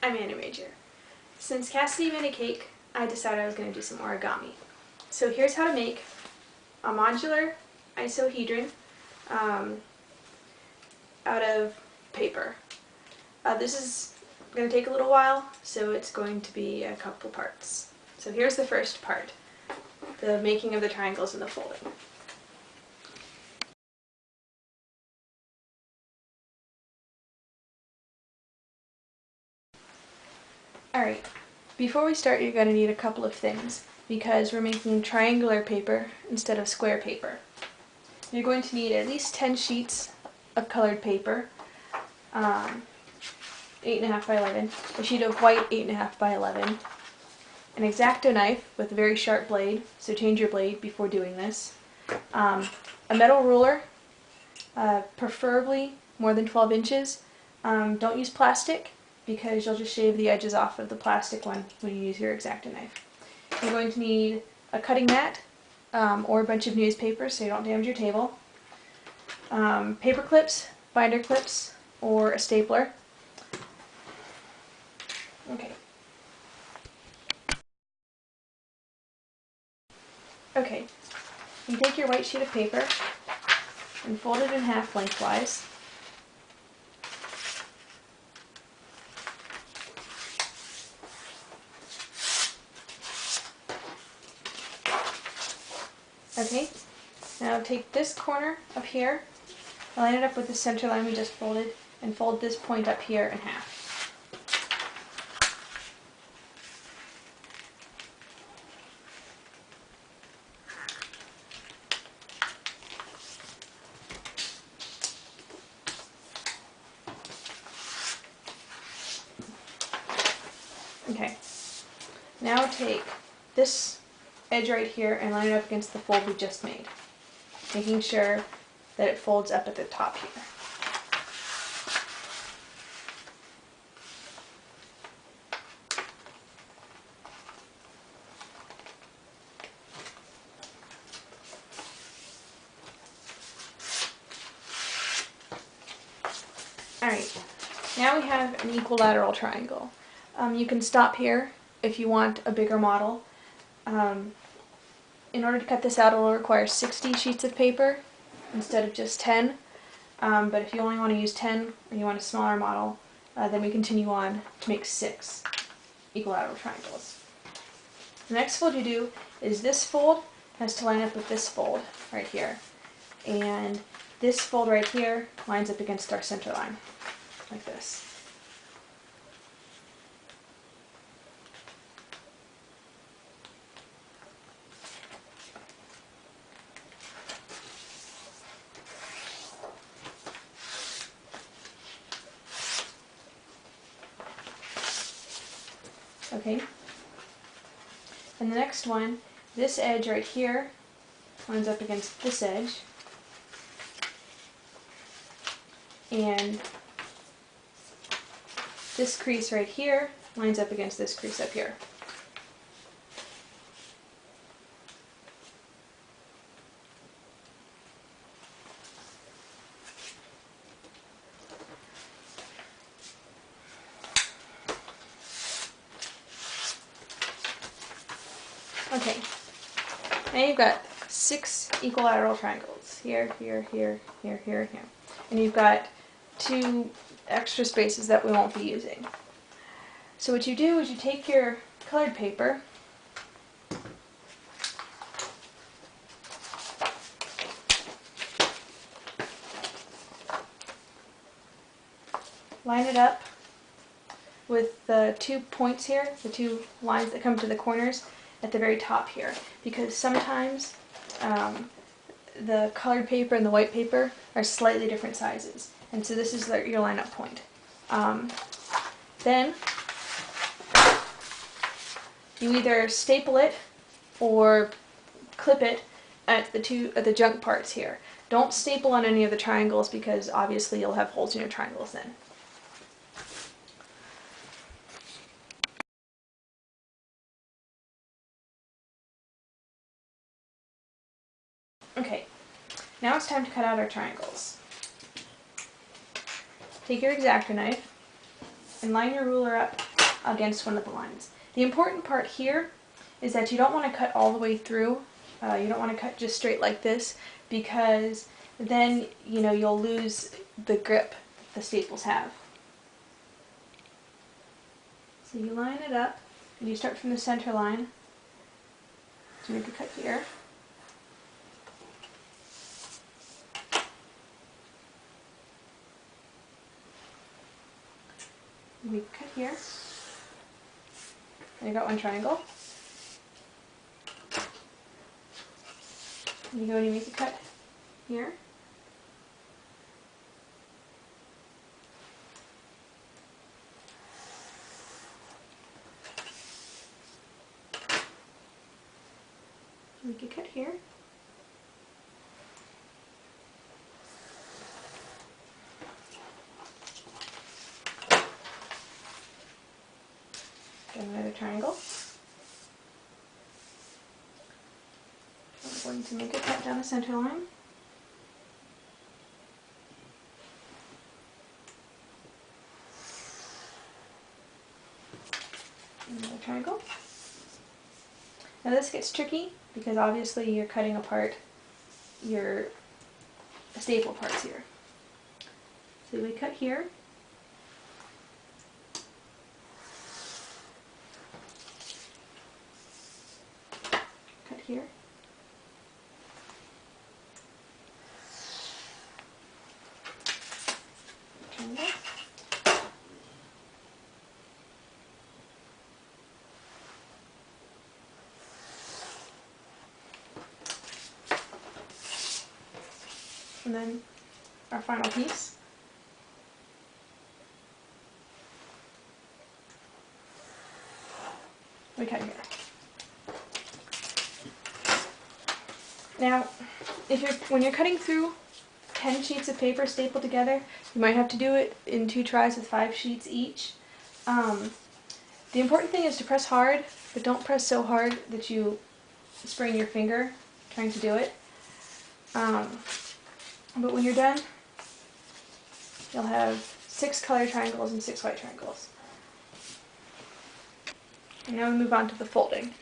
I'm AniMajor. Since Cassidy made a cake, I decided I was going to do some origami. So here's how to make a modular isohedron out of paper. This is going to take a little while, so it's going to be a couple parts. So here's the first part, the making of the triangles and the folding. Alright, before we start you're going to need a couple of things because we're making triangular paper instead of square paper. You're going to need at least 10 sheets of colored paper, 8.5 by 11, a sheet of white 8.5 by 11, an X-Acto knife with a very sharp blade, so change your blade before doing this, a metal ruler, preferably more than 12 inches. Don't use plastic because you'll just shave the edges off of the plastic one when you use your X-Acto knife. You're going to need a cutting mat or a bunch of newspaper so you don't damage your table, paper clips, binder clips, or a stapler. Okay, you take your white sheet of paper and fold it in half lengthwise. Okay, now take this corner up here, line it up with the center line we just folded, and fold this point up here in half. Okay, now take this edge right here and line it up against the fold we just made, making sure that it folds up at the top here. Alright, now we have an equilateral triangle. You can stop here if you want a bigger model. In order to cut this out, it will require 60 sheets of paper instead of just 10. But if you only want to use 10 and you want a smaller model, then we continue on to make 6 equilateral triangles. The next fold you do is this fold has to line up with this fold right here. And this fold right here lines up against our center line, like this. Okay, and the next one, this edge right here lines up against this edge, and this crease right here lines up against this crease up here. Okay, now you've got 6 equilateral triangles, here, here, here, here, here, here. And you've got 2 extra spaces that we won't be using. So what you do is you take your colored paper, line it up with the 2 points here, the 2 lines that come to the corners at the very top here, because sometimes the colored paper and the white paper are slightly different sizes, and so this is your line-up point. Then you either staple it or clip it at the junk parts here. Don't staple on any of the triangles because obviously you'll have holes in your triangles then. Okay, now it's time to cut out our triangles. Take your X-Acto knife and line your ruler up against one of the lines. The important part here is that you don't want to cut all the way through. You don't want to cut just straight like this, because then you'll lose the grip the staples have. So you line it up, and you start from the center line to make a cut here. We cut here, and you got one triangle. You go and you make a cut here. Make a cut here. Get another triangle. I'm going to make a cut down the center line. Another triangle. Now this gets tricky because obviously you're cutting apart your staple parts here. So we cut here. Cut here. Triangle. And then our final piece. We cut here. Now, when you're cutting through 10 sheets of paper stapled together, you might have to do it in 2 tries with 5 sheets each. The important thing is to press hard, but don't press so hard that you sprain your finger trying to do it. But when you're done, you'll have 6 color triangles and 6 white triangles. And now we move on to the folding.